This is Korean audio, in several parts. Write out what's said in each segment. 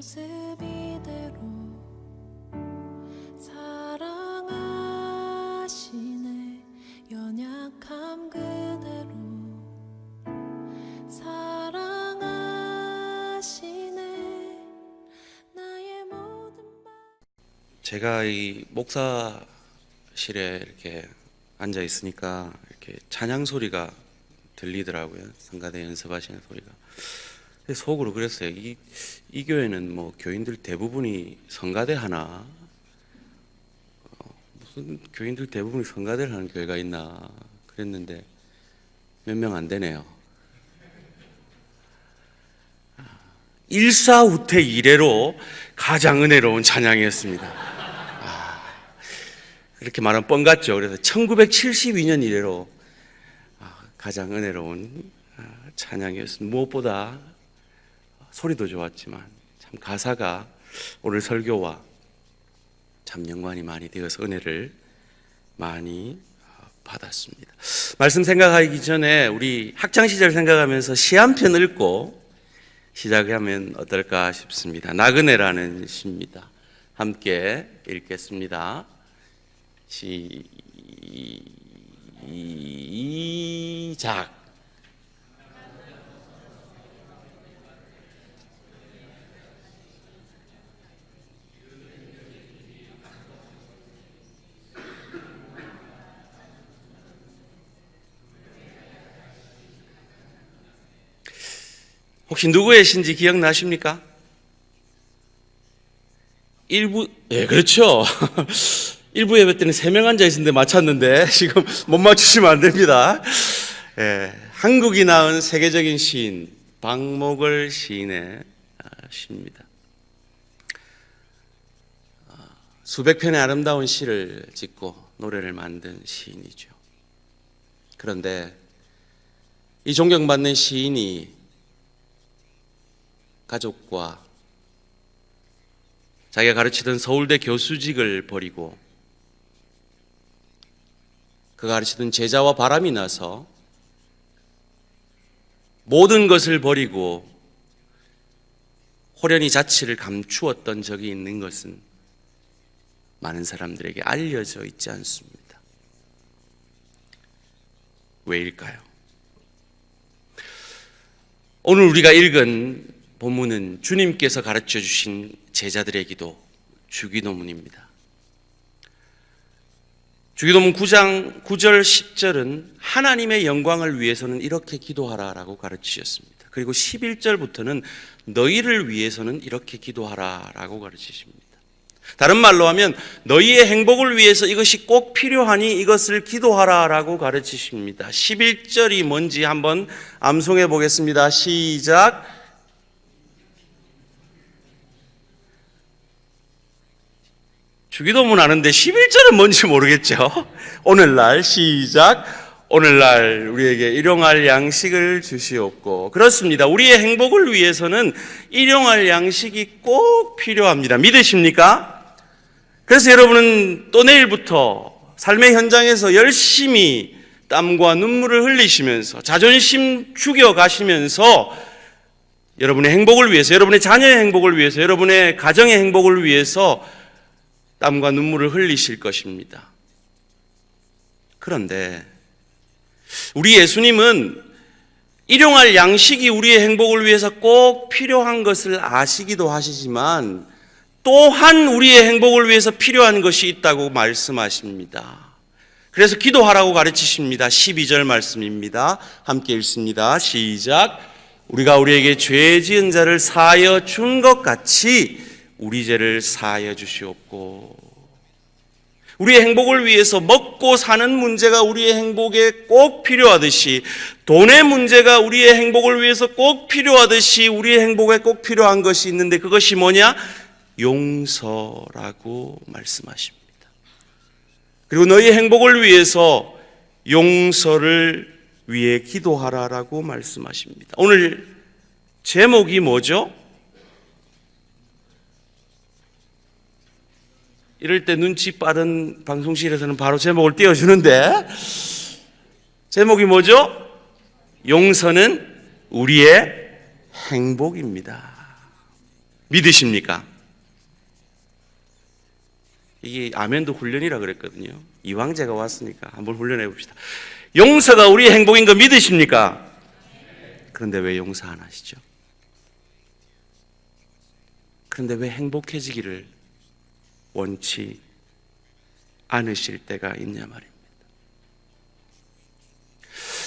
모습 이대로 사랑하시네. 연약함 그대로 사랑하시네. 나의 모든 제가 이 목사실에 이렇게 앉아 있으니까 이렇게 찬양 소리가 들리더라고요. 성가대 연습하시는 소리가. 속으로 그랬어요. 이 교회는 뭐 교인들 대부분이 성가대 하나? 무슨 교인들 대부분이 성가대를 하는 교회가 있나 그랬는데 몇 명 안 되네요. 일사후퇴 이래로 가장 은혜로운 찬양이었습니다. 이렇게 말하면 뻥 같죠. 그래서 1972년 이래로 가장 은혜로운 찬양이었습니다. 무엇보다 소리도 좋았지만 참 가사가 오늘 설교와 참 연관이 많이 되어서 은혜를 많이 받았습니다. 말씀 생각하기 전에 우리 학창시절 생각하면서 시 한 편 읽고 시작하면 어떨까 싶습니다. 나그네라는 시입니다. 함께 읽겠습니다. 시작. 혹시 누구의 시인지 기억나십니까? 예, 그렇죠. 일부 예배 때는 3명 앉아 있었는데 맞췄는데 지금 못 맞추시면 안 됩니다. 예, 한국이 낳은 세계적인 시인 박목을 시인의 시입니다. 수백 편의 아름다운 시를 짓고 노래를 만든 시인이죠. 그런데 이 존경받는 시인이 가족과 자기가 가르치던 서울대 교수직을 버리고 그가 가르치던 제자와 바람이 나서 모든 것을 버리고 호련히 자취를 감추었던 적이 있는 것은 많은 사람들에게 알려져 있지 않습니다. 왜일까요? 오늘 우리가 읽은 본문은 주님께서 가르쳐 주신 제자들의 기도 주기도문입니다. 주기도문 9장 9절 10절은 하나님의 영광을 위해서는 이렇게 기도하라라고 가르치셨습니다. 그리고 11절부터는 너희를 위해서는 이렇게 기도하라라고 가르치십니다. 다른 말로 하면 너희의 행복을 위해서 이것이 꼭 필요하니 이것을 기도하라라고 가르치십니다. 11절이 뭔지 한번 암송해 보겠습니다. 시작. 주기도문 아는데 11절은 뭔지 모르겠죠. 오늘날 시작. 오늘날 우리에게 일용할 양식을 주시옵고. 그렇습니다. 우리의 행복을 위해서는 일용할 양식이 꼭 필요합니다. 믿으십니까? 그래서 여러분은 또 내일부터 삶의 현장에서 열심히 땀과 눈물을 흘리시면서 자존심 죽여가시면서 여러분의 행복을 위해서, 여러분의 자녀의 행복을 위해서, 여러분의 가정의 행복을 위해서 땀과 눈물을 흘리실 것입니다. 그런데 우리 예수님은 일용할 양식이 우리의 행복을 위해서 꼭 필요한 것을 아시기도 하시지만 또한 우리의 행복을 위해서 필요한 것이 있다고 말씀하십니다. 그래서 기도하라고 가르치십니다. 12절 말씀입니다. 함께 읽습니다. 시작. 우리가 우리에게 죄 지은 자를 사하여 준 것 같이 우리 죄를 사하여 주시옵고. 우리의 행복을 위해서 먹고 사는 문제가 우리의 행복에 꼭 필요하듯이, 돈의 문제가 우리의 행복을 위해서 꼭 필요하듯이 우리의 행복에 꼭 필요한 것이 있는데 그것이 뭐냐? 용서라고 말씀하십니다. 그리고 너희 행복을 위해서 용서를 위해 기도하라라고 말씀하십니다. 오늘 제목이 뭐죠? 이럴 때 눈치 빠른 방송실에서는 바로 제목을 띄워주는데, 제목이 뭐죠? 용서는 우리의 행복입니다. 믿으십니까? 이게 아멘도 훈련이라 그랬거든요. 이왕 제가 왔으니까 한번 훈련해 봅시다. 용서가 우리의 행복인 거 믿으십니까? 그런데 왜 용서 안 하시죠? 그런데 왜 행복해지기를 원치 않으실 때가 있냐 말입니다.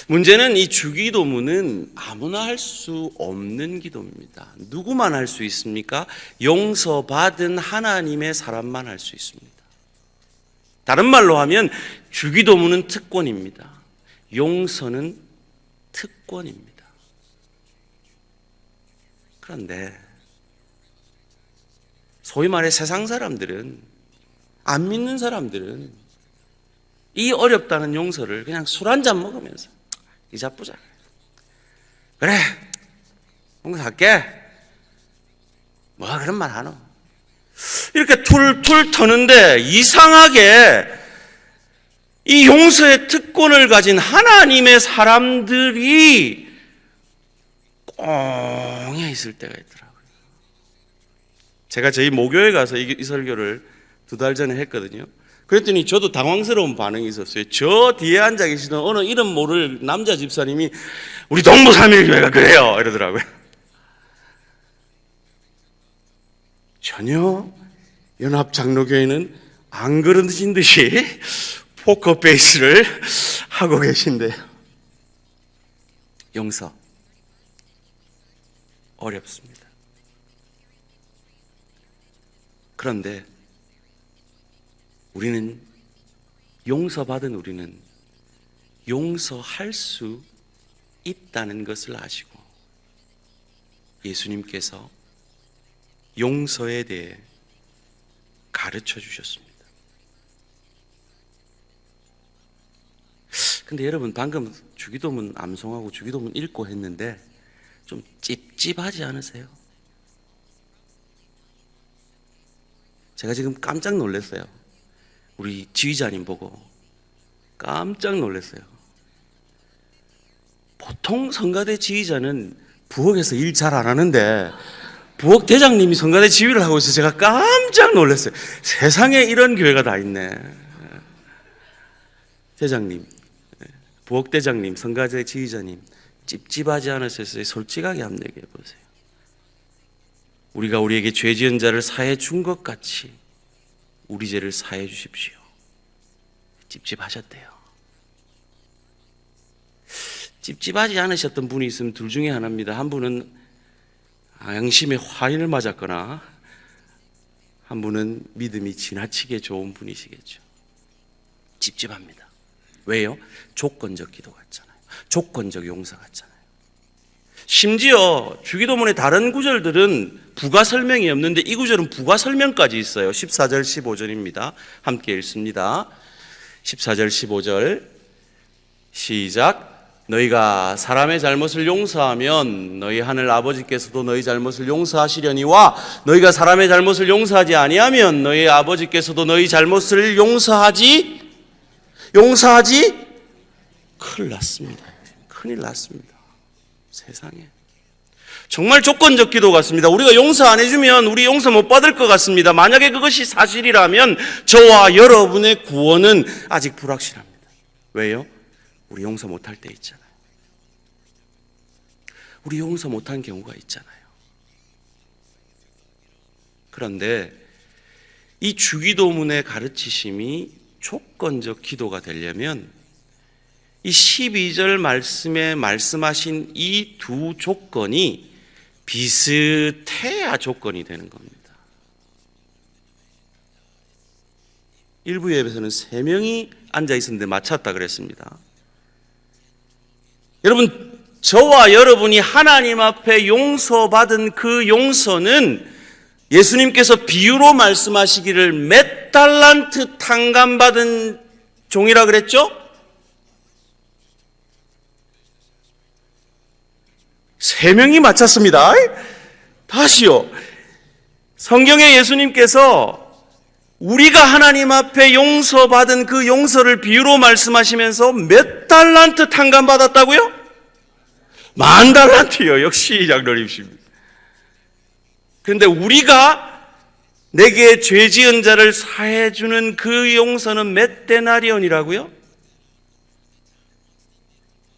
문제는 이 주기도문은 아무나 할 수 없는 기도입니다. 누구만 할 수 있습니까? 용서받은 하나님의 사람만 할 수 있습니다. 다른 말로 하면 주기도문은 특권입니다. 용서는 특권입니다. 그런데 소위 말해 세상 사람들은, 안 믿는 사람들은 이 어렵다는 용서를 그냥 술 한잔 먹으면서 이자 뿌자, 그래 용서할게, 뭐가 그런 말 하노, 이렇게 툴툴 터는데 이상하게 이 용서의 특권을 가진 하나님의 사람들이 꽁에 있을 때가 있더라고요. 제가 저희 모교에 가서 이 설교를 2달 전에 했거든요. 그랬더니 저도 당황스러운 반응이 있었어요. 저 뒤에 앉아 계시던 어느 이름 모를 남자 집사님이 우리 동부삼일교회가 그래요 이러더라고요. 전혀 연합장로교회는 안 그러신 듯이 포커페이스를 하고 계신데요. 용서 어렵습니다. 그런데 우리는, 용서받은 우리는 용서할 수 있다는 것을 아시고 예수님께서 용서에 대해 가르쳐 주셨습니다. 근데 여러분, 방금 주기도문 암송하고 주기도문 읽고 했는데 좀 찝찝하지 않으세요? 제가 지금 깜짝 놀랐어요. 우리 지휘자님 보고 깜짝 놀랐어요. 보통 성가대 지휘자는 부엌에서 일 잘 안 하는데 부엌 대장님이 성가대 지휘를 하고 있어서 제가 깜짝 놀랐어요. 세상에 이런 교회가 다 있네. 대장님, 부엌 대장님, 성가대 지휘자님, 찝찝하지 않으셨어요? 솔직하게 한번 얘기해 보세요. 우리가 우리에게 죄 지은 자를 사해 준 것 같이 우리 죄를 사해 주십시오. 찝찝하셨대요. 찝찝하지 않으셨던 분이 있으면 둘 중에 하나입니다. 한 분은 양심의 화인을 맞았거나 한 분은 믿음이 지나치게 좋은 분이시겠죠. 찝찝합니다. 왜요? 조건적 기도 같잖아요. 조건적 용서 같잖아요. 심지어 주기도문의 다른 구절들은 부가 설명이 없는데 이 구절은 부가 설명까지 있어요. 14절 15절입니다. 함께 읽습니다. 14절 15절 시작. 너희가 사람의 잘못을 용서하면 너희 하늘 아버지께서도 너희 잘못을 용서하시려니와 너희가 사람의 잘못을 용서하지 아니하면 너희 아버지께서도 너희 잘못을 용서하지 큰일 났습니다. 큰일 났습니다. 세상에 정말 조건적 기도 같습니다. 우리가 용서 안 해주면 우리 용서 못 받을 것 같습니다. 만약에 그것이 사실이라면 저와 여러분의 구원은 아직 불확실합니다. 왜요? 우리 용서 못할 때 있잖아요. 우리 용서 못한 경우가 있잖아요. 그런데 이 주기도문의 가르치심이 조건적 기도가 되려면 이 12절 말씀에 말씀하신 이 두 조건이 비슷해야 조건이 되는 겁니다. 일부 예배에서는 3명이 앉아 있었는데 맞췄다 그랬습니다. 여러분, 저와 여러분이 하나님 앞에 용서받은 그 용서는 예수님께서 비유로 말씀하시기를 몇 달란트 탕감받은 종이라 그랬죠? 3명이 맞췄습니다. 다시요. 성경에 예수님께서 우리가 하나님 앞에 용서받은 그 용서를 비유로 말씀하시면서 몇 달란트 탕감받았다고요? 10,000달란트요. 역시 장로님이십니다. 그런데 우리가 내게 죄 지은 자를 사해 주는 그 용서는 몇 데나리온이라고요?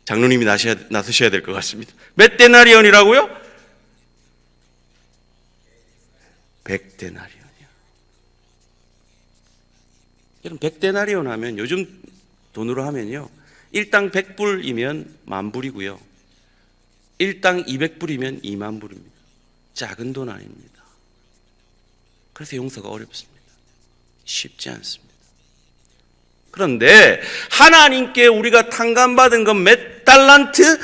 장로님이 나서셔야 될 것 같습니다. 몇 데나리온이라고요? 100데나리온이요. 여러분 100데나리온 하면 요즘 돈으로 하면요, 1당 100불이면 10,000불이고요, 1당 200불이면 20,000불입니다. 작은 돈 아닙니다. 그래서 용서가 어렵습니다. 쉽지 않습니다. 그런데 하나님께 우리가 탕감받은 건 몇 달란트?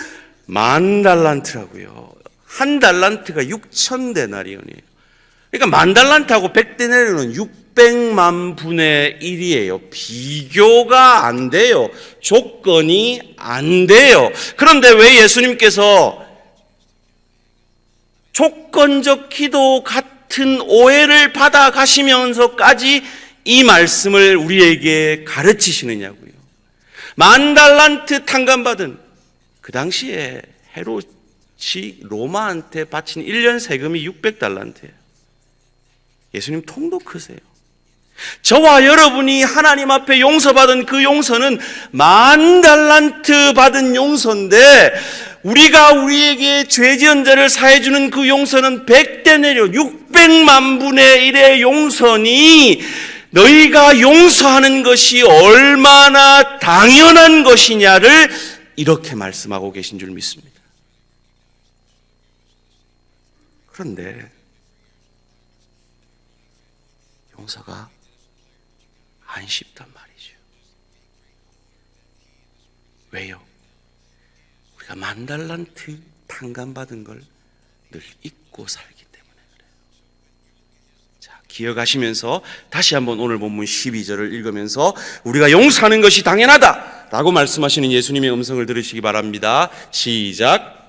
10,000달란트라고요. 한 달란트가 6,000데나리온이에요. 그러니까 10,000달란트하고 100데나리온은 600만 분의 1이에요. 비교가 안 돼요. 조건이 안 돼요. 그런데 왜 예수님께서 조건적 기도 같은 오해를 받아 가시면서까지 이 말씀을 우리에게 가르치시느냐고요. 10,000달란트 탕감받은, 그 당시에 헤롯이 로마한테 바친 1년 세금이 600달란트예요. 예수님 통도 크세요. 저와 여러분이 하나님 앞에 용서받은 그 용서는 10,000달란트 받은 용서인데, 우리가 우리에게 죄 지은 자를 사해주는 그 용서는 100데나리온, 600만 분의 1의 용서니 너희가 용서하는 것이 얼마나 당연한 것이냐를 이렇게 말씀하고 계신 줄 믿습니다. 그런데 용서가 안 쉽단 말이죠. 왜요? 우리가 10,000달란트 탕감받은 걸 늘 잊고 살기 때문에 그래요. 자, 기억하시면서 다시 한번 오늘 본문 12절을 읽으면서 우리가 용서하는 것이 당연하다 라고 말씀하시는 예수님의 음성을 들으시기 바랍니다. 시작.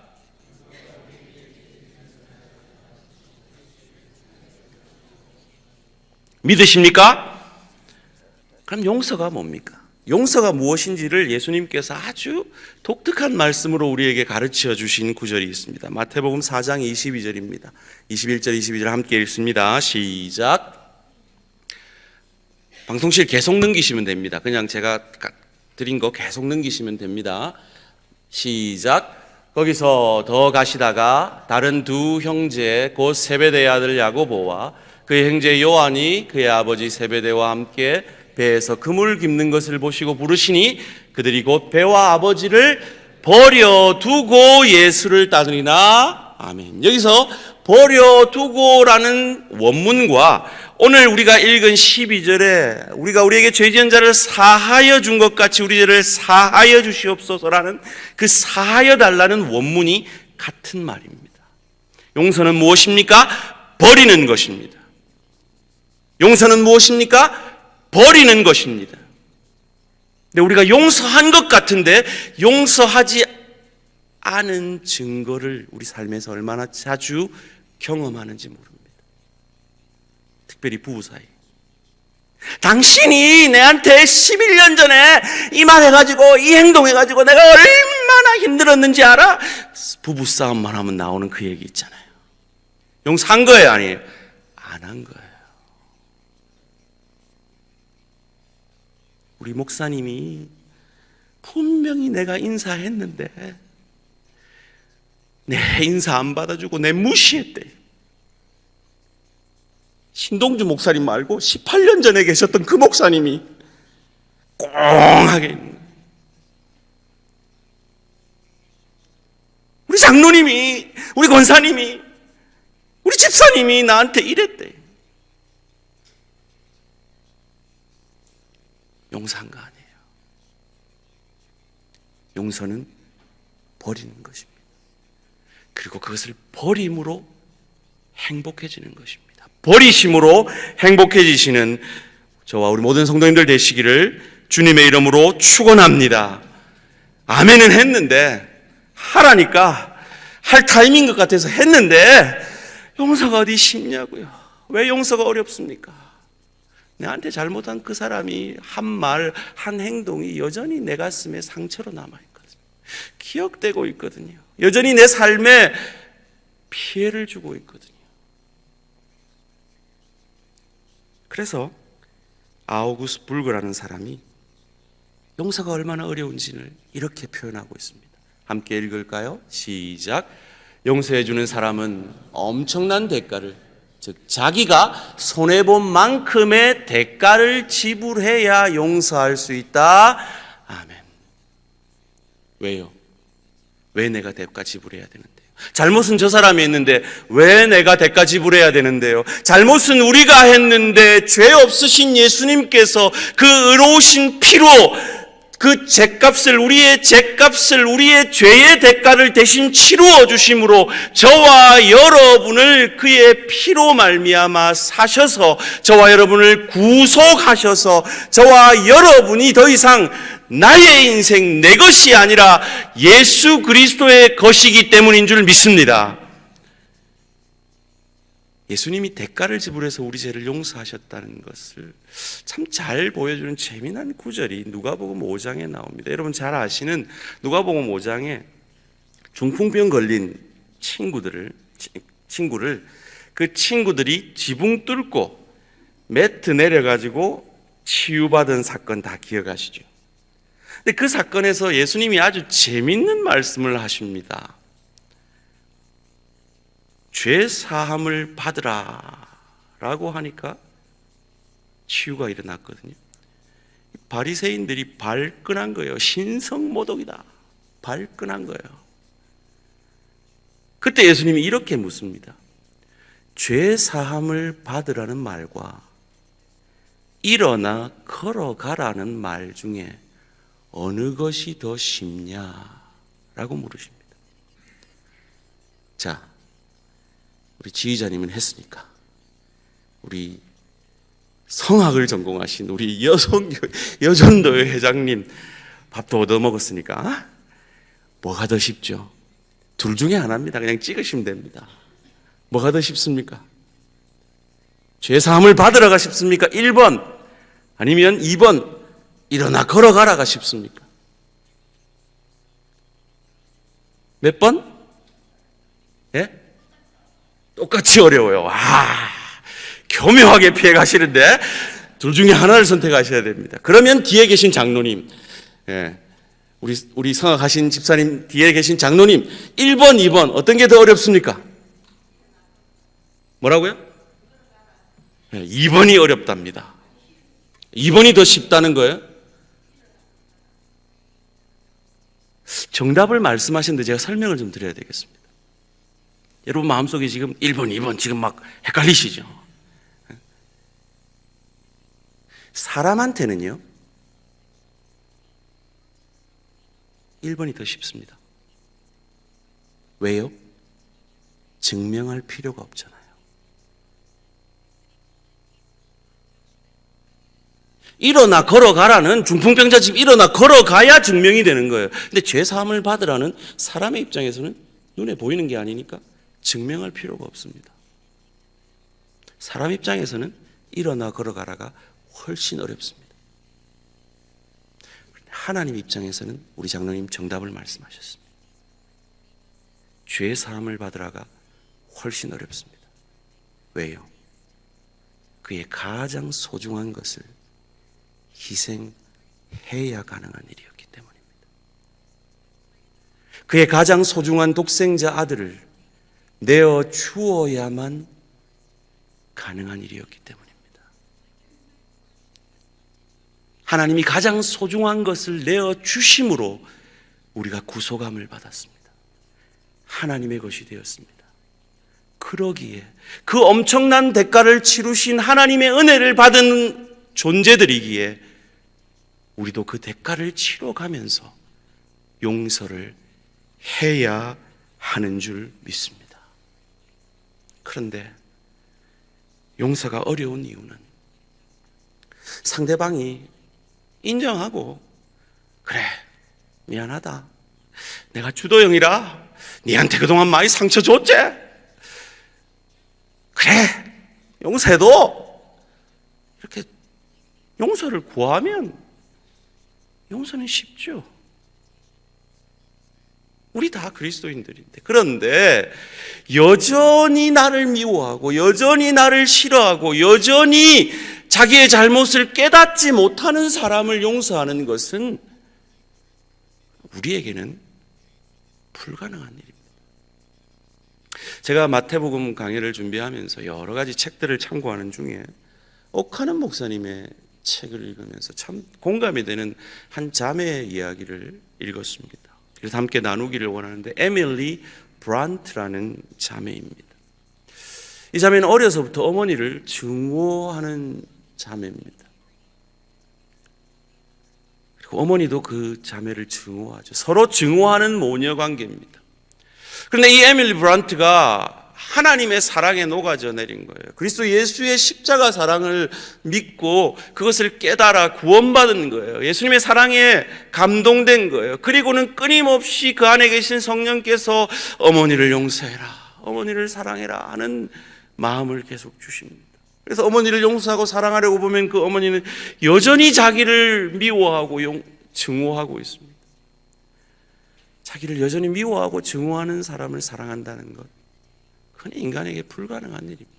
믿으십니까? 그럼 용서가 뭡니까? 용서가 무엇인지를 예수님께서 아주 독특한 말씀으로 우리에게 가르쳐 주신 구절이 있습니다. 마태복음 4장 22절입니다. 21절, 22절 함께 읽습니다. 시작. 방송실 계속 넘기시면 됩니다. 그냥 제가 드린 거 계속 넘기시면 됩니다. 시작. 거기서 더 가시다가 다른 두 형제 곧 세베대의 아들 야고보와 그의 형제 요한이 그의 아버지 세베대와 함께 배에서 그물 깁는 것을 보시고 부르시니 그들이 곧 배와 아버지를 버려두고 예수를 따르니라. 아멘. 여기서 버려두고라는 원문과 오늘 우리가 읽은 12절에 우리가 우리에게 죄 지은 자를 사하여 준 것 같이 우리 죄를 사하여 주시옵소서라는 그 사하여 달라는 원문이 같은 말입니다. 용서는 무엇입니까? 버리는 것입니다. 용서는 무엇입니까? 버리는 것입니다. 근데 우리가 용서한 것 같은데 용서하지 않은 증거를 우리 삶에서 얼마나 자주 경험하는지 모릅니다. 특별히 부부 사이. 당신이 내한테 11년 전에 이 말 해가지고 이 행동 해가지고 내가 얼마나 힘들었는지 알아? 부부싸움만 하면 나오는 그 얘기 있잖아요. 용서한 거예요, 아니에요? 안 한 거예요. 우리 목사님이 분명히 내가 인사했는데 내 인사 안 받아주고 내 무시했대. 신동주 목사님 말고 18년 전에 계셨던 그 목사님이 꽁하게 있는 거예요. 우리 장로님이, 우리 권사님이, 우리 집사님이 나한테 이랬대. 용서한 거 아니에요. 용서는 버리는 것입니다. 그리고 그것을 버림으로 행복해지는 것입니다. 버리심으로 행복해지시는 저와 우리 모든 성도님들 되시기를 주님의 이름으로 축원합니다. 아멘은 했는데, 하라니까 할 타임인 것 같아서 했는데 용서가 어디 쉽냐고요. 왜 용서가 어렵습니까? 내한테 잘못한 그 사람이 한 말, 한 행동이 여전히 내 가슴에 상처로 남아있거든요. 기억되고 있거든요. 여전히 내 삶에 피해를 주고 있거든요. 그래서 아우구스 불거라는 사람이 용서가 얼마나 어려운지를 이렇게 표현하고 있습니다. 함께 읽을까요? 시작. 용서해 주는 사람은 엄청난 대가를, 즉 자기가 손해본 만큼의 대가를 지불해야 용서할 수 있다. 아멘. 왜요? 왜 내가 대가 지불해야 되는데요? 잘못은 저 사람이 했는데 왜 내가 대가 지불해야 되는데요? 잘못은 우리가 했는데 죄 없으신 예수님께서 그 의로우신 피로 그 죄값을, 우리의 죄값을, 우리의 죄의 대가를 대신 치루어 주심으로 저와 여러분을 그의 피로 말미암아 사셔서 저와 여러분을 구속하셔서 저와 여러분이 더 이상 나의 인생, 내 것이 아니라 예수 그리스도의 것이기 때문인 줄 믿습니다. 예수님이 대가를 지불해서 우리 죄를 용서하셨다는 것을 참 잘 보여주는 재미난 구절이 누가복음 5장에 나옵니다. 여러분 잘 아시는 누가복음 5장에 중풍병 걸린 친구를 그 친구들이 지붕 뚫고 매트 내려가지고 치유받은 사건 다 기억하시죠? 근데 그 사건에서 예수님이 아주 재밌는 말씀을 하십니다. 죄 사함을 받으라 라고 하니까 치유가 일어났거든요. 바리새인들이 발끈한 거예요. 신성모독이다. 발끈한 거예요. 그때 예수님이 이렇게 묻습니다. 죄 사함을 받으라는 말과 일어나 걸어가라는 말 중에 어느 것이 더 쉽냐라고 물으십니다. 자, 우리 지휘자님은 했으니까 우리 성악을 전공하신 우리 여전도회 회장님 밥도 얻어먹었으니까 뭐가 더 쉽죠? 둘 중에 하나입니다. 그냥 찍으시면 됩니다. 뭐가 더 쉽습니까? 죄사함을 받으러가 쉽습니까? 1번 아니면 2번 일어나 걸어가라가 쉽습니까? 몇 번? 예? 똑같이 어려워요. 교묘하게 피해 가시는데 둘 중에 하나를 선택하셔야 됩니다. 그러면 뒤에 계신 장로님, 우리 성악하신 집사님 뒤에 계신 장로님 1번, 2번 어떤 게 더 어렵습니까? 뭐라고요? 2번이 어렵답니다. 2번이 더 쉽다는 거예요? 정답을 말씀하시는데 제가 설명을 좀 드려야 되겠습니다. 여러분 마음속에 지금 1번, 2번 지금 막 헷갈리시죠? 사람한테는요 1번이 더 쉽습니다. 왜요? 증명할 필요가 없잖아요. 일어나 걸어가라는, 중풍병자 집 일어나 걸어가야 증명이 되는 거예요. 근데 죄사함을 받으라는 사람의 입장에서는 눈에 보이는 게 아니니까 증명할 필요가 없습니다. 사람 입장에서는 일어나 걸어가라가 훨씬 어렵습니다. 하나님 입장에서는 우리 장로님 정답을 말씀하셨습니다. 죄사함을 받으라가 훨씬 어렵습니다. 왜요? 그의 가장 소중한 것을 희생해야 가능한 일이었기 때문입니다. 그의 가장 소중한 독생자 아들을 내어 주어야만 가능한 일이었기 때문입니다. 하나님이 가장 소중한 것을 내어 주심으로 우리가 구속함을 받았습니다. 하나님의 것이 되었습니다. 그러기에 그 엄청난 대가를 치르신 하나님의 은혜를 받은 존재들이기에 우리도 그 대가를 치러가면서 용서를 해야 하는 줄 믿습니다. 그런데 용서가 어려운 이유는 상대방이 인정하고 그래 미안하다 내가 주도형이라 니한테 그동안 많이 상처 줬지 그래 용서해도 이렇게 용서를 구하면 용서는 쉽죠. 우리 다 그리스도인들인데 그런데 여전히 나를 미워하고 여전히 나를 싫어하고 여전히 자기의 잘못을 깨닫지 못하는 사람을 용서하는 것은 우리에게는 불가능한 일입니다. 제가 마태복음 강의를 준비하면서 여러 가지 책들을 참고하는 중에 오카는 목사님의 책을 읽으면서 참 공감이 되는 한 자매의 이야기를 읽었습니다. 그래서 함께 나누기를 원하는데, 에밀리 브란트라는 자매입니다. 이 자매는 어려서부터 어머니를 증오하는 자매입니다. 그리고 어머니도 그 자매를 증오하죠. 서로 증오하는 모녀 관계입니다. 그런데 이 에밀리 브란트가 하나님의 사랑에 녹아져 내린 거예요. 그리스도 예수의 십자가 사랑을 믿고 그것을 깨달아 구원받은 거예요. 예수님의 사랑에 감동된 거예요. 그리고는 끊임없이 그 안에 계신 성령께서 어머니를 용서해라, 어머니를 사랑해라 하는 마음을 계속 주십니다. 그래서 어머니를 용서하고 사랑하려고 보면 그 어머니는 여전히 자기를 미워하고 증오하고 있습니다. 자기를 여전히 미워하고 증오하는 사람을 사랑한다는 것, 그건 인간에게 불가능한 일입니다.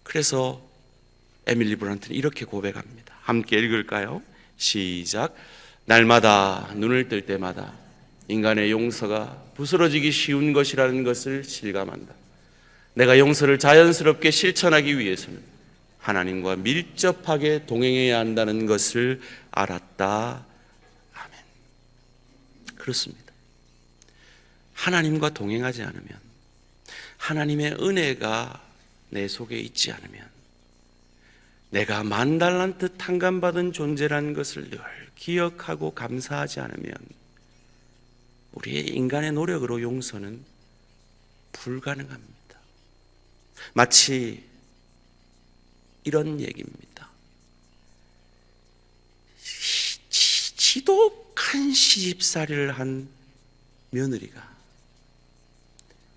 그래서 에밀리 브란트는 이렇게 고백합니다. 함께 읽을까요? 시작. 날마다 눈을 뜰 때마다 인간의 용서가 부스러지기 쉬운 것이라는 것을 실감한다. 내가 용서를 자연스럽게 실천하기 위해서는 하나님과 밀접하게 동행해야 한다는 것을 알았다. 아멘. 그렇습니다. 하나님과 동행하지 않으면, 하나님의 은혜가 내 속에 있지 않으면, 내가 10,000달란트 탕감받은 존재라는 것을 늘 기억하고 감사하지 않으면 우리의 인간의 노력으로 용서는 불가능합니다. 마치 이런 얘기입니다. 지독한 시집살이를 한 며느리가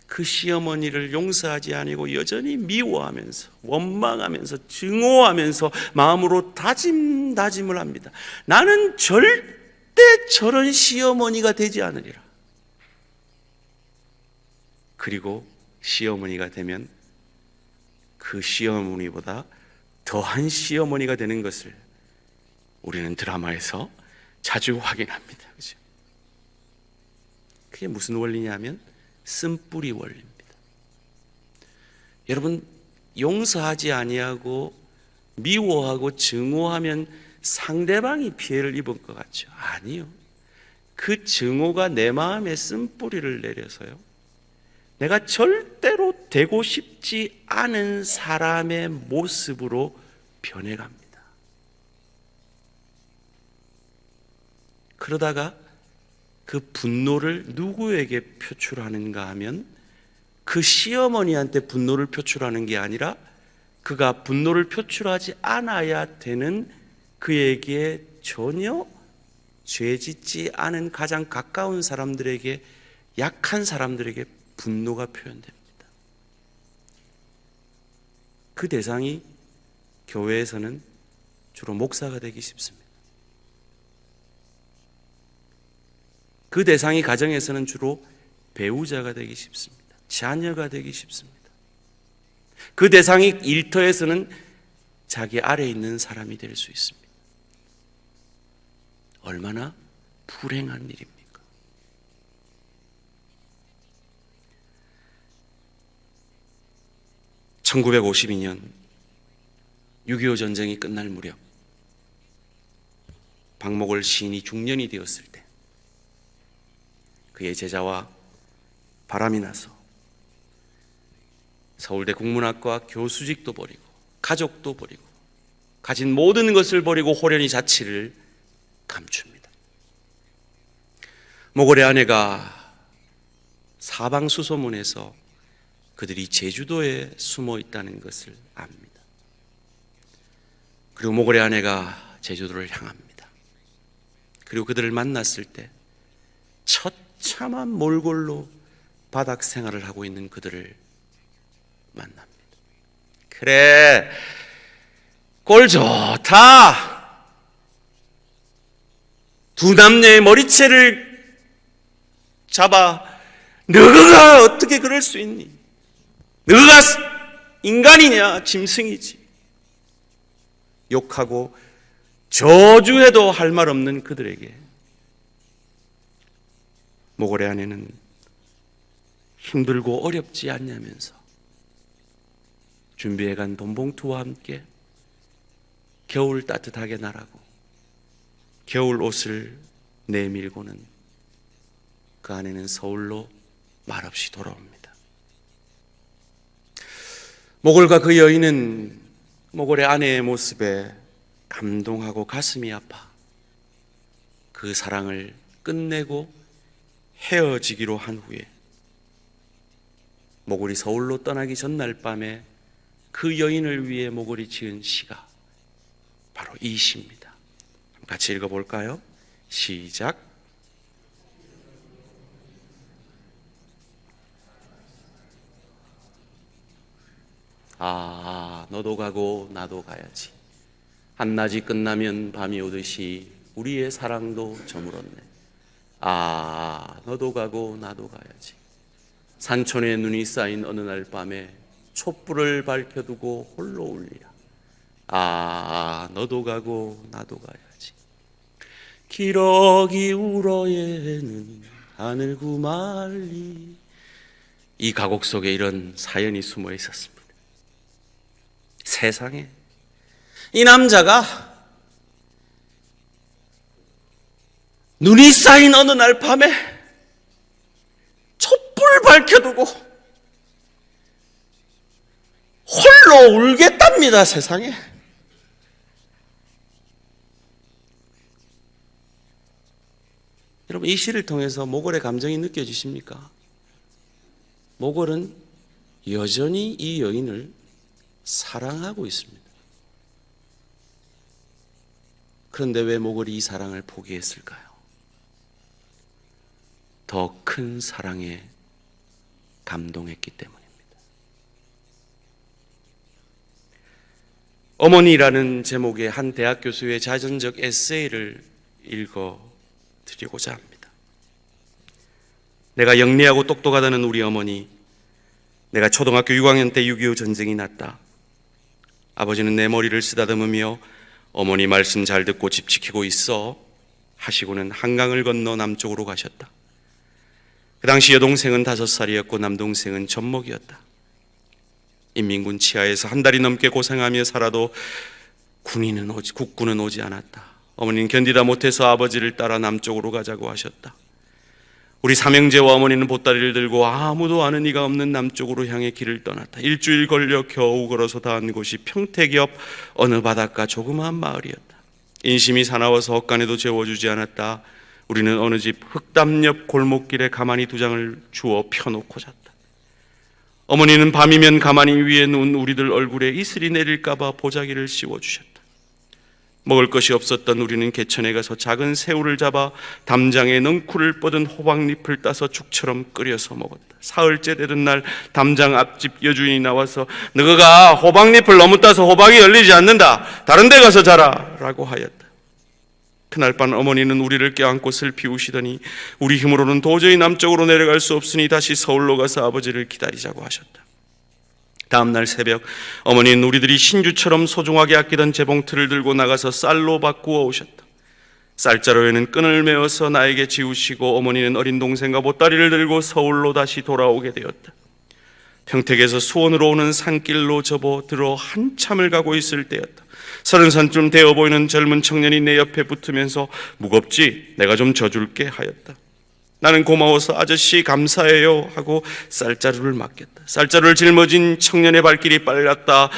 그 시어머니를 용서하지 아니고 여전히 미워하면서 원망하면서 증오하면서 마음으로 다짐을 합니다. 나는 절대 저런 시어머니가 되지 않으리라. 그리고 시어머니가 되면 그 시어머니보다 더한 시어머니가 되는 것을 우리는 드라마에서 자주 확인합니다. 그죠? 그게 무슨 원리냐면 쓴뿌리 원리입니다. 여러분, 용서하지 아니하고 미워하고 증오하면 상대방이 피해를 입은 것 같죠? 아니요. 그 증오가 내 마음에 쓴뿌리를 내려서요, 내가 절대로 되고 싶지 않은 사람의 모습으로 변해갑니다. 그러다가 그 분노를 누구에게 표출하는가 하면 그 시어머니한테 분노를 표출하는 게 아니라 그가 분노를 표출하지 않아야 되는 그에게 전혀 죄 짓지 않은 가장 가까운 사람들에게, 약한 사람들에게 분노가 표현됩니다. 그 대상이 교회에서는 주로 목사가 되기 쉽습니다. 그 대상이 가정에서는 주로 배우자가 되기 쉽습니다. 자녀가 되기 쉽습니다. 그 대상이 일터에서는 자기 아래에 있는 사람이 될 수 있습니다. 얼마나 불행한 일입니까? (1952년) 6.25 전쟁이 끝날 무렵 박목월 시인이 중년이 되었을 때 그의 제자와 바람이 나서 서울대 국문학과 교수직도 버리고 가족도 버리고 가진 모든 것을 버리고 호련히 자취를 감춥니다. 목월의 아내가 사방수소문해서 그들이 제주도에 숨어 있다는 것을 압니다. 그리고 목월의 아내가 제주도를 향합니다. 그리고 그들을 만났을 때 처참한 몰골로 바닥 생활을 하고 있는 그들을 만납니다. 그래, 꼴 좋다. 두 남녀의 머리채를 잡아 너가 어떻게 그럴 수 있니? 너가 인간이냐? 짐승이지. 욕하고 저주해도 할 말 없는 그들에게 모골의 아내는 힘들고 어렵지 않냐면서 준비해간 돈봉투와 함께 겨울 따뜻하게 나라고 겨울 옷을 내밀고는 그 아내는 서울로 말없이 돌아옵니다. 모골과 그 여인은 모골의 아내의 모습에 감동하고 가슴이 아파 그 사랑을 끝내고 헤어지기로 한 후에 모골이 서울로 떠나기 전날 밤에 그 여인을 위해 모골이 지은 시가 바로 이 시입니다. 같이 읽어볼까요? 시작. 너도 가고 나도 가야지. 한낮이 끝나면 밤이 오듯이 우리의 사랑도 저물었네. 너도 가고 나도 가야지. 산촌에 눈이 쌓인 어느 날 밤에 촛불을 밝혀두고 홀로 울리라. 너도 가고 나도 가야지. 기러기 우러에는 하늘구 말리. 이 가곡 속에 이런 사연이 숨어 있었습니다. 세상에 이 남자가 눈이 쌓인 어느 날 밤에 촛불 밝혀두고 홀로 울겠답니다. 세상에. 여러분, 이 시를 통해서 모골의 감정이 느껴지십니까? 모골은 여전히 이 여인을 사랑하고 있습니다. 그런데 왜 모골이 이 사랑을 포기했을까요? 더 큰 사랑에 감동했기 때문입니다. 어머니라는 제목의 한 대학 교수의 자전적 에세이를 읽어드리고자 합니다. 내가 영리하고 똑똑하다는 우리 어머니, 내가 초등학교 6학년 때 6.25 전쟁이 났다. 아버지는 내 머리를 쓰다듬으며 어머니 말씀 잘 듣고 집 지키고 있어 하시고는 한강을 건너 남쪽으로 가셨다. 그 당시 여동생은 5살이었고 남동생은 젖먹이었다. 인민군 치하에서 한 달이 넘게 고생하며 살아도 국군은 오지 않았다. 어머니는 견디다 못해서 아버지를 따라 남쪽으로 가자고 하셨다. 우리 삼형제와 어머니는 보따리를 들고 아무도 아는 이가 없는 남쪽으로 향해 길을 떠났다. 일주일 걸려 겨우 걸어서 닿은 곳이 평택 옆 어느 바닷가 조그마한 마을이었다. 인심이 사나워서 헛간에도 재워주지 않았다. 우리는 어느 집 흙담 옆 골목길에 가만히 2장을 주워 펴놓고 잤다. 어머니는 밤이면 가만히 위에 누운 우리들 얼굴에 이슬이 내릴까봐 보자기를 씌워주셨다. 먹을 것이 없었던 우리는 개천에 가서 작은 새우를 잡아 담장에 넝쿨을 뻗은 호박잎을 따서 죽처럼 끓여서 먹었다. 사흘째 되던 날 담장 앞집 여주인이 나와서 너가 호박잎을 너무 따서 호박이 열리지 않는다. 다른 데 가서 자라 라고 하였다. 그날 밤 어머니는 우리를 껴안고 슬피 우시더니 우리 힘으로는 도저히 남쪽으로 내려갈 수 없으니 다시 서울로 가서 아버지를 기다리자고 하셨다. 다음 날 새벽 어머니는 우리들이 신주처럼 소중하게 아끼던 재봉틀을 들고 나가서 쌀로 바꾸어 오셨다. 쌀자루에는 끈을 메어서 나에게 지우시고 어머니는 어린 동생과 보따리를 들고 서울로 다시 돌아오게 되었다. 평택에서 수원으로 오는 산길로 접어들어 한참을 가고 있을 때였다. 30살쯤 되어 보이는 젊은 청년이 내 옆에 붙으면서 무겁지? 내가 좀 져줄게 하였다. 나는 고마워서 아저씨 감사해요 하고 쌀자루를 맡겼다. 쌀자루를 짊어진 청년의 발길이 빨랐다.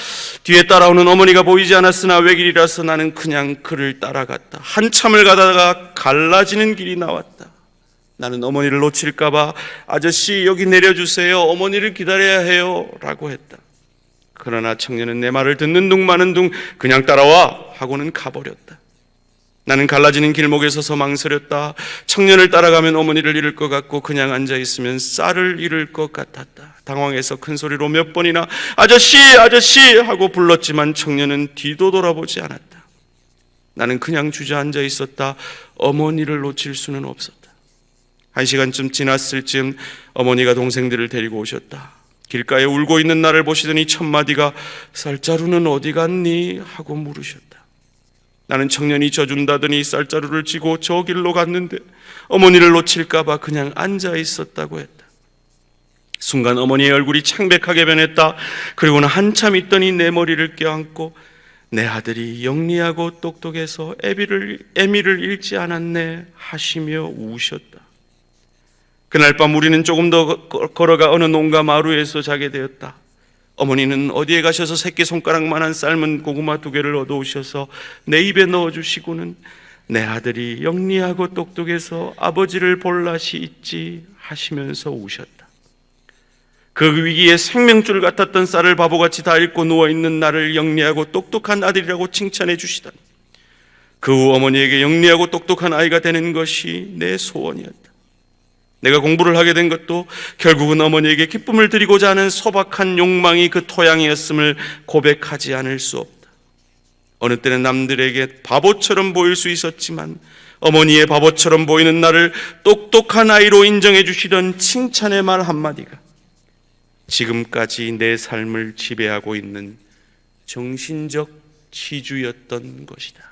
뒤에 따라오는 어머니가 보이지 않았으나 외길이라서 나는 그냥 그를 따라갔다. 한참을 가다가 갈라지는 길이 나왔다. 나는 어머니를 놓칠까봐 아저씨 여기 내려주세요. 어머니를 기다려야 해요 라고 했다. 그러나 청년은 내 말을 듣는 둥 마는 둥 그냥 따라와 하고는 가버렸다. 나는 갈라지는 길목에 서서 망설였다. 청년을 따라가면 어머니를 잃을 것 같고 그냥 앉아있으면 쌀을 잃을 것 같았다. 당황해서 큰 소리로 몇 번이나 아저씨 아저씨 하고 불렀지만 청년은 뒤도 돌아보지 않았다. 나는 그냥 주저앉아 있었다. 어머니를 놓칠 수는 없었다. 1시간쯤 지났을 즈음 어머니가 동생들을 데리고 오셨다. 길가에 울고 있는 나를 보시더니 첫마디가 쌀자루는 어디 갔니? 하고 물으셨다. 나는 청년이 져준다더니 쌀자루를 쥐고 저 길로 갔는데 어머니를 놓칠까봐 그냥 앉아 있었다고 했다. 순간 어머니의 얼굴이 창백하게 변했다. 그리고는 한참 있더니 내 머리를 껴안고 내 아들이 영리하고 똑똑해서 애미를 잃지 않았네 하시며 우셨다. 그날 밤 우리는 조금 더 걸어가 어느 농가 마루에서 자게 되었다. 어머니는 어디에 가셔서 새끼손가락만한 삶은 고구마 2개를 얻어오셔서 내 입에 넣어주시고는 내 아들이 영리하고 똑똑해서 아버지를 볼 낯이 있지 하시면서 우셨다. 그 위기에 생명줄 같았던 쌀을 바보같이 다 잃고 누워있는 나를 영리하고 똑똑한 아들이라고 칭찬해 주시다니, 그 후 어머니에게 영리하고 똑똑한 아이가 되는 것이 내 소원이었다. 내가 공부를 하게 된 것도 결국은 어머니에게 기쁨을 드리고자 하는 소박한 욕망이 그 토양이었음을 고백하지 않을 수 없다. 어느 때는 남들에게 바보처럼 보일 수 있었지만 어머니의 바보처럼 보이는 나를 똑똑한 아이로 인정해 주시던 칭찬의 말 한마디가 지금까지 내 삶을 지배하고 있는 정신적 지주였던 것이다.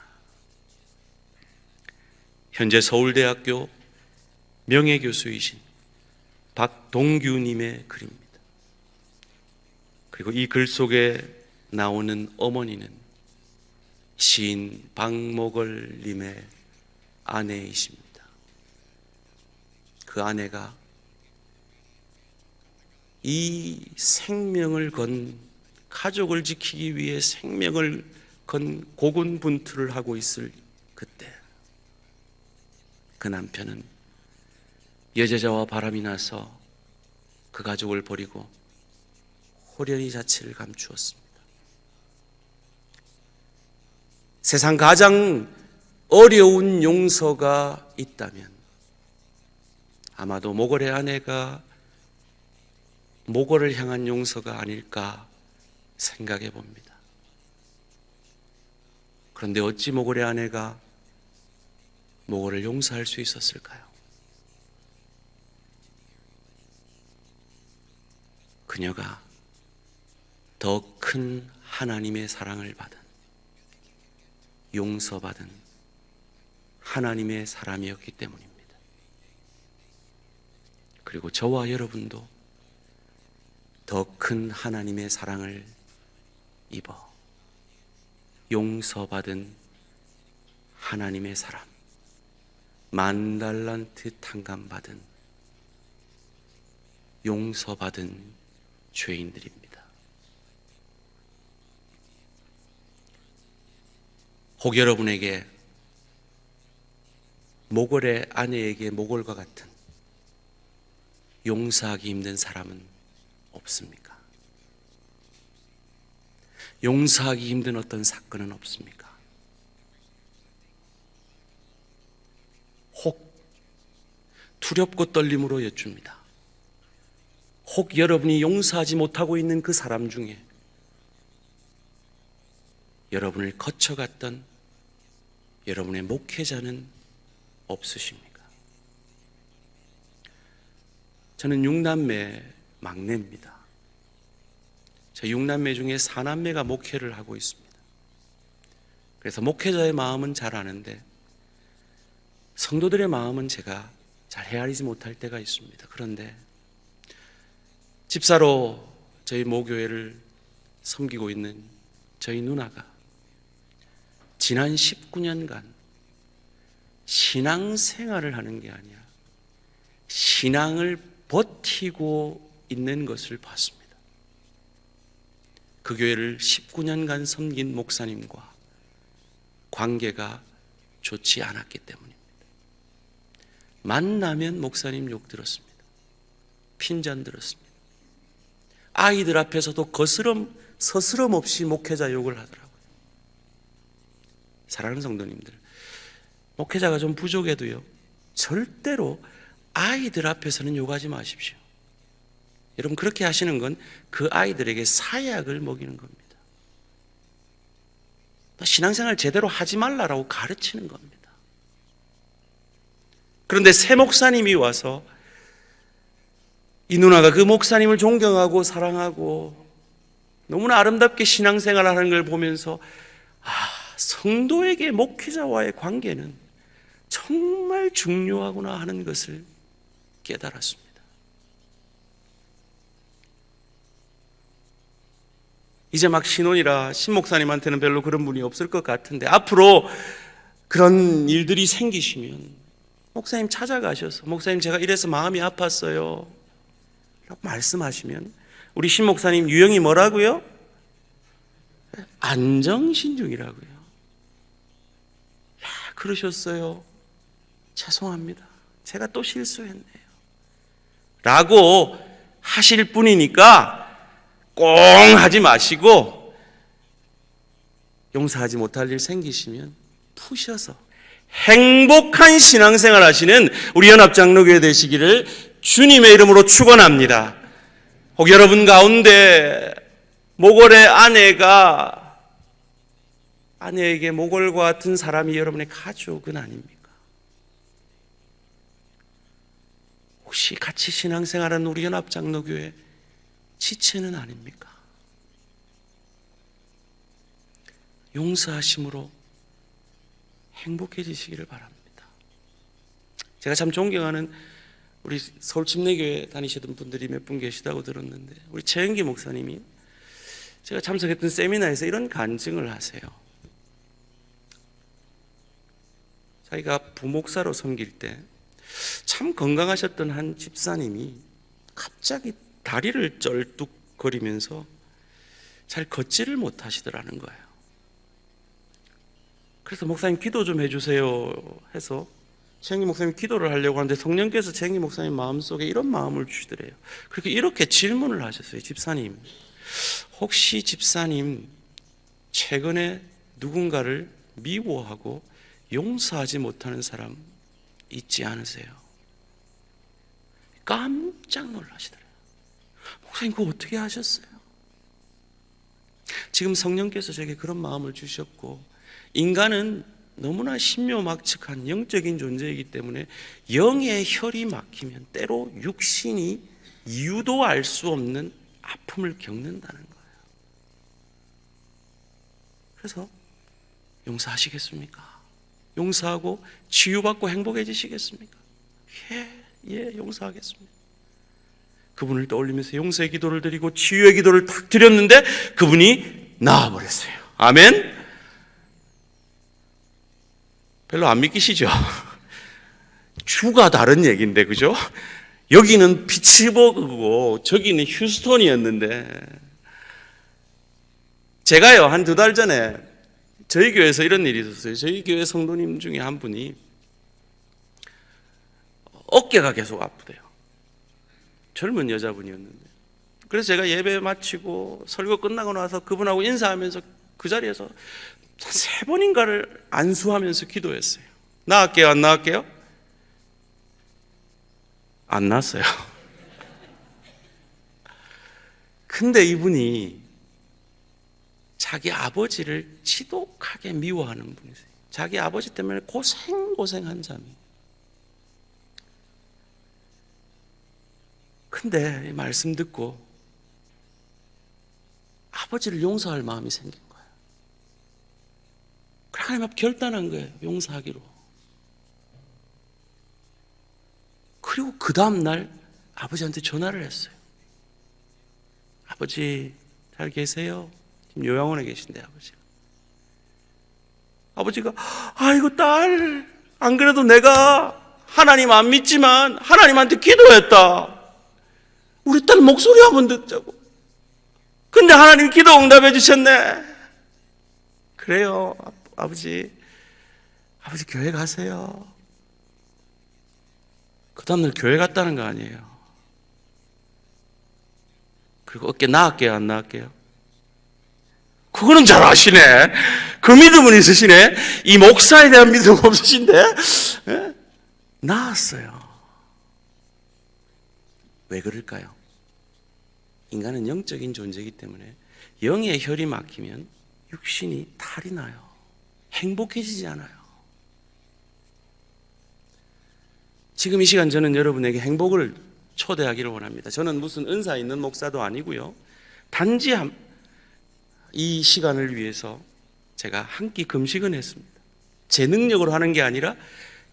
현재 서울대학교 명예교수이신 박동규님의 글입니다. 그리고 이 글 속에 나오는 어머니는 시인 박목월님의 아내이십니다. 그 아내가 이 생명을 건, 가족을 지키기 위해 생명을 건 고군분투를 하고 있을 그때 그 남편은 여자자와 바람이 나서 그 가족을 버리고 호련히 자취를 감추었습니다. 세상 가장 어려운 용서가 있다면 아마도 모골의 아내가 모골을 향한 용서가 아닐까 생각해 봅니다. 그런데 어찌 모골의 아내가 모골을 용서할 수 있었을까요? 그녀가 더 큰 하나님의 사랑을 받은, 용서받은 하나님의 사람이었기 때문입니다. 그리고 저와 여러분도 더 큰 하나님의 사랑을 입어 용서받은 하나님의 사람, 10,000달란트 탕감받은 용서받은 죄인들입니다. 혹 여러분에게 모골의 아내에게 모골과 같은 용서하기 힘든 사람은 없습니까? 용서하기 힘든 어떤 사건은 없습니까? 혹 두렵고 떨림으로 여쭙니다. 혹 여러분이 용서하지 못하고 있는 그 사람 중에 여러분을 거쳐갔던 여러분의 목회자는 없으십니까? 저는 6남매 막내입니다. 저 6남매 중에 4남매가 목회를 하고 있습니다. 그래서 목회자의 마음은 잘 아는데 성도들의 마음은 제가 잘 헤아리지 못할 때가 있습니다. 그런데 집사로 저희 모교회를 섬기고 있는 저희 누나가 지난 19년간 신앙생활을 하는 게 아니라 신앙을 버티고 있는 것을 봤습니다. 그 교회를 19년간 섬긴 목사님과 관계가 좋지 않았기 때문입니다. 만나면 목사님 욕 들었습니다. 핀잔 들었습니다. 아이들 앞에서도 서스럼 없이 목회자 욕을 하더라고요. 사랑하는 성도님들, 목회자가 좀 부족해도요, 절대로 아이들 앞에서는 욕하지 마십시오. 여러분, 그렇게 하시는 건 그 아이들에게 사약을 먹이는 겁니다. 신앙생활 제대로 하지 말라라고 가르치는 겁니다. 그런데 새 목사님이 와서 이 누나가 그 목사님을 존경하고 사랑하고 너무나 아름답게 신앙생활을 하는 걸 보면서 성도에게 목회자와의 관계는 정말 중요하구나 하는 것을 깨달았습니다. 이제 막 신혼이라 신목사님한테는 별로 그런 분이 없을 것 같은데 앞으로 그런 일들이 생기시면 목사님 찾아가셔서 목사님 제가 이래서 마음이 아팠어요 라고 말씀하시면 우리 신목사님 유형이 뭐라고요? 안정신중이라고요. 야, 그러셨어요. 죄송합니다. 제가 또 실수했네요. 라고 하실 뿐이니까 꽁 하지 마시고 용서하지 못할 일 생기시면 푸셔서 행복한 신앙생활 하시는 우리 연합장로교회 되시기를 주님의 이름으로 축원합니다. 혹 여러분 가운데 모골의 아내에게 모골과 같은 사람이 여러분의 가족은 아닙니까? 혹시 같이 신앙생활하는 우리 연합장로교회 지체는 아닙니까? 용서하심으로 행복해지시기를 바랍니다. 제가 참 존경하는 우리 서울 침례교회 다니시던 분들이 몇 분 계시다고 들었는데 우리 최영기 목사님이 제가 참석했던 세미나에서 이런 간증을 하세요. 자기가 부목사로 섬길 때 참 건강하셨던 한 집사님이 갑자기 다리를 쩔뚝거리면서 잘 걷지를 못하시더라는 거예요. 그래서 목사님 기도 좀 해주세요 해서 최영기 목사님 기도를 하려고 하는데 성령께서 최영기 목사님 마음속에 이런 마음을 주시더래요. 그렇게 이렇게 질문을 하셨어요. 집사님, 혹시 집사님 최근에 누군가를 미워하고 용서하지 못하는 사람 있지 않으세요? 깜짝 놀라시더래요. 목사님 그거 어떻게 하셨어요? 지금 성령께서 제게 그런 마음을 주셨고 인간은 너무나 신묘막측한 영적인 존재이기 때문에 영의 혈이 막히면 때로 육신이 이유도 알 수 없는 아픔을 겪는다는 거예요. 그래서 용서하시겠습니까? 용서하고 치유받고 행복해지시겠습니까? 예, 용서하겠습니다. 그분을 떠올리면서 용서의 기도를 드리고 치유의 기도를 탁 드렸는데 그분이 나아버렸어요. 아멘? 별로 안 믿기시죠? 주가 다른 얘기인데, 그죠? 여기는 피츠버그고 저기는 휴스턴이었는데 제가요 한 2달 전에 저희 교회에서 이런 일이 있었어요. 저희 교회 성도님 중에 한 분이 어깨가 계속 아프대요. 젊은 여자분이었는데 그래서 제가 예배 마치고 설교 끝나고 나서 그분하고 인사하면서 그 자리에서 3번인가를 안수하면서 기도했어요. 나갈게요, 안 나갈게요? 안 났어요. 근데 이분이 자기 아버지를 지독하게 미워하는 분이세요. 자기 아버지 때문에 고생한 잠이. 근데 이 말씀 듣고 아버지를 용서할 마음이 생긴 거예요. 그래 하나님 앞에 결단한 거예요. 용서하기로. 그리고 그 다음 날 아버지한테 전화를 했어요. 아버지 잘 계세요? 지금 요양원에 계신데 아버지가 아이고 딸, 안 그래도 내가 하나님 안 믿지만 하나님한테 기도했다. 우리 딸 목소리 한번 듣자고. 근데 하나님 기도 응답해 주셨네. 그래요 아버지 교회 가세요. 그 다음날 교회 갔다는 거 아니에요. 그리고 어깨 나을게요, 안 나을게요? 그거는 잘 아시네. 그 믿음은 있으시네. 이 목사에 대한 믿음 없으신데 예? 나았어요. 왜 그럴까요? 인간은 영적인 존재이기 때문에 영의 혈이 막히면 육신이 탈이 나요. 행복해지지 않아요. 지금 이 시간 저는 여러분에게 행복을 초대하기를 원합니다. 저는 무슨 은사 있는 목사도 아니고요. 단지 이 시간을 위해서 제가 한 끼 금식은 했습니다. 제 능력으로 하는 게 아니라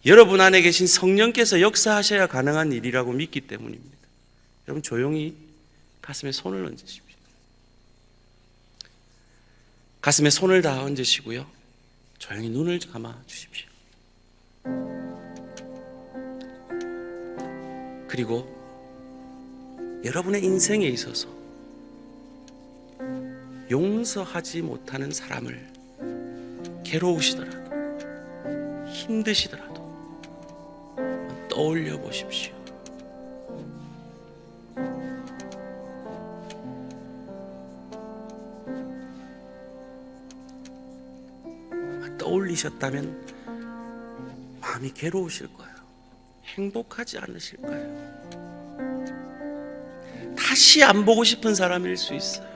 여러분 안에 계신 성령께서 역사하셔야 가능한 일이라고 믿기 때문입니다. 여러분 조용히 가슴에 손을 얹으십시오. 가슴에 손을 다 얹으시고요. 조용히 눈을 감아 주십시오. 그리고 여러분의 인생에 있어서 용서하지 못하는 사람을 괴로우시더라도 힘드시더라도 떠올려 보십시오. 떠올리셨다면 마음이 괴로우실 거예요. 행복하지 않으실 거예요. 다시 안 보고 싶은 사람일 수 있어요.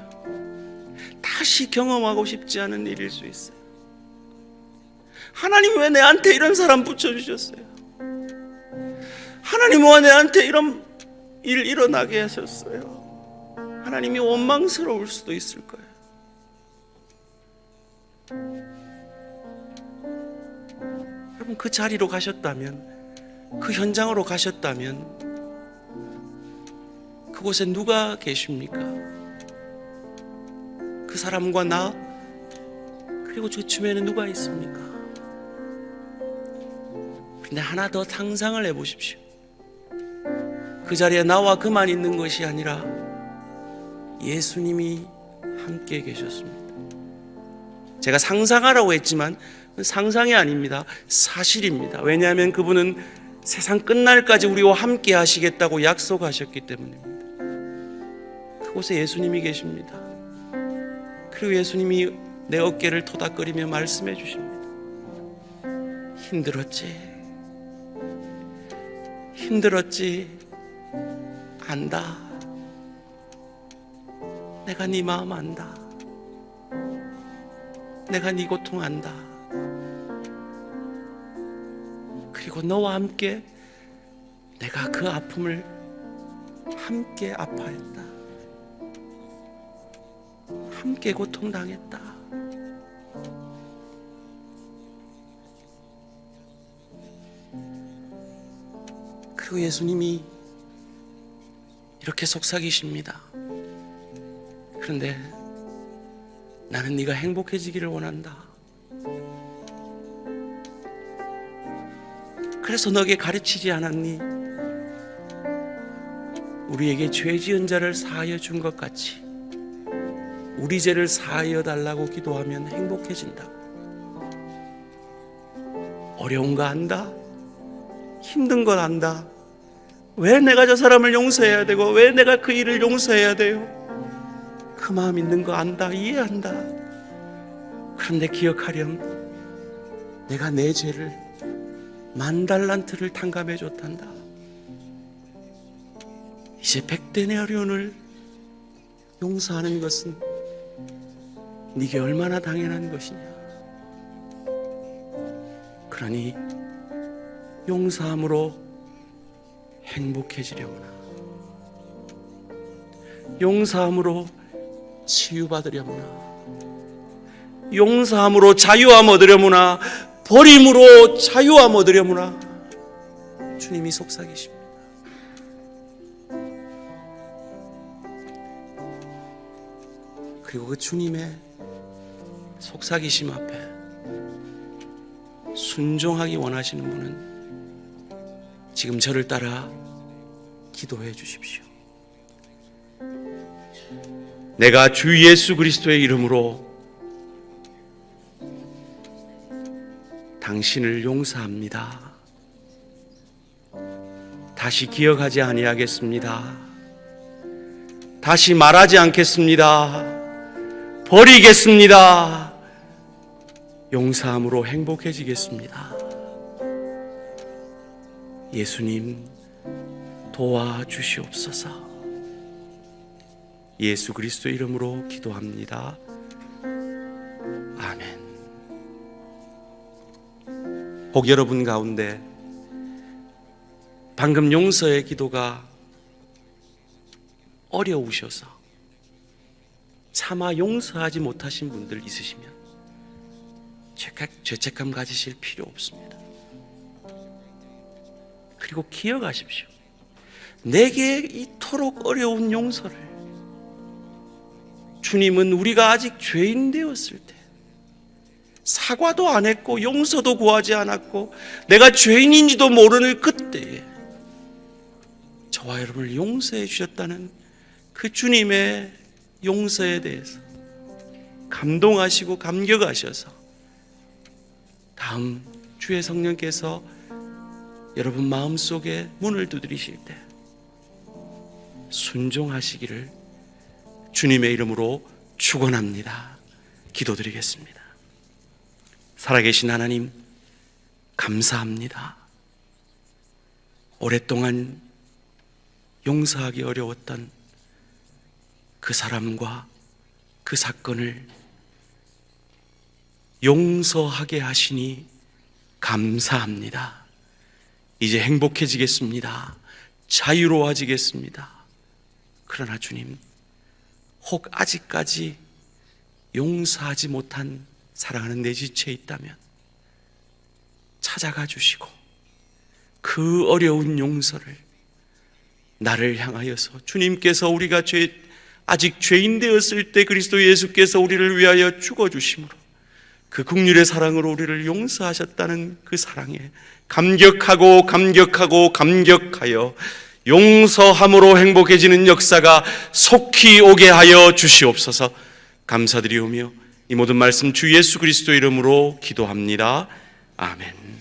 다시 경험하고 싶지 않은 일일 수 있어요. 하나님 왜 내한테 이런 사람 붙여주셨어요? 하나님 왜 내한테 이런 일 일어나게 하셨어요? 하나님이 원망스러울 수도 있을 거예요. 여러분 그 자리로 가셨다면, 그 현장으로 가셨다면 그곳에 누가 계십니까? 그 사람과 나, 그리고 저 주변에 누가 있습니까? 근데 하나 더 상상을 해보십시오. 그 자리에 나와 그만 있는 것이 아니라 예수님이 함께 계셨습니다. 제가 상상하라고 했지만 상상이 아닙니다. 사실입니다. 왜냐하면 그분은 세상 끝날까지 우리와 함께 하시겠다고 약속하셨기 때문입니다. 그곳에 예수님이 계십니다. 그리고 예수님이 내 어깨를 토닥거리며 말씀해 주십니다. 힘들었지? 힘들었지? 안다. 내가 네 마음 안다. 내가 네 고통 안다. 그리고 너와 함께 내가 그 아픔을 함께 아파했다. 함께 고통당했다. 그리고 예수님이 이렇게 속삭이십니다. 그런데 나는 네가 행복해지기를 원한다. 그래서 너에게 가르치지 않았니? 우리에게 죄 지은 자를 사하여 준 것 같이 우리 죄를 사하여 달라고 기도하면 행복해진다. 어려운 거 안다? 힘든 걸 안다? 왜 내가 저 사람을 용서해야 되고 왜 내가 그 일을 용서해야 돼요? 그 마음 있는 거 안다, 이해한다. 그런데 기억하렴, 내가 내 죄를 10,000달란트를 탕감해 줬단다. 이제 100데나리온을 용서하는 것은 네게 얼마나 당연한 것이냐. 그러니 용서함으로 행복해지려구나. 용서함으로 치유받으려구나. 용서함으로 자유함 얻으려구나. 버림으로 자유함 얻으려구나. 주님이 속삭이십니다. 그리고 그 주님의 속삭이심 앞에 순종하기 원하시는 분은 지금 저를 따라 기도해 주십시오. 내가 주 예수 그리스도의 이름으로 당신을 용서합니다. 다시 기억하지 아니하겠습니다. 다시 말하지 않겠습니다. 버리겠습니다. 용서함으로 행복해지겠습니다. 예수님 도와주시옵소서. 예수 그리스도 이름으로 기도합니다. 아멘. 혹 여러분 가운데 방금 용서의 기도가 어려우셔서 차마 용서하지 못하신 분들 있으시면 죄책감 가지실 필요 없습니다. 그리고 기억하십시오. 내게 이토록 어려운 용서를 주님은 우리가 아직 죄인 되었을 때 사과도 안 했고 용서도 구하지 않았고 내가 죄인인지도 모르는 그때에 저와 여러분을 용서해 주셨다는 그 주님의 용서에 대해서 감동하시고 감격하셔서 다음 주의 성령께서 여러분 마음속에 문을 두드리실 때 순종하시기를 주님의 이름으로 축원합니다. 기도드리겠습니다. 살아계신 하나님, 감사합니다. 오랫동안 용서하기 어려웠던 그 사람과 그 사건을 용서하게 하시니 감사합니다. 이제 행복해지겠습니다. 자유로워지겠습니다. 그러나 주님, 혹 아직까지 용서하지 못한 사랑하는 내 지체에 있다면 찾아가 주시고 그 어려운 용서를 나를 향하여서 주님께서 우리가 아직 죄인 되었을 때 그리스도 예수께서 우리를 위하여 죽어주심으로 그 긍휼의 사랑으로 우리를 용서하셨다는 그 사랑에 감격하고 감격하여 용서함으로 행복해지는 역사가 속히 오게 하여 주시옵소서. 감사드리오며 이 모든 말씀 주 예수 그리스도 이름으로 기도합니다. 아멘.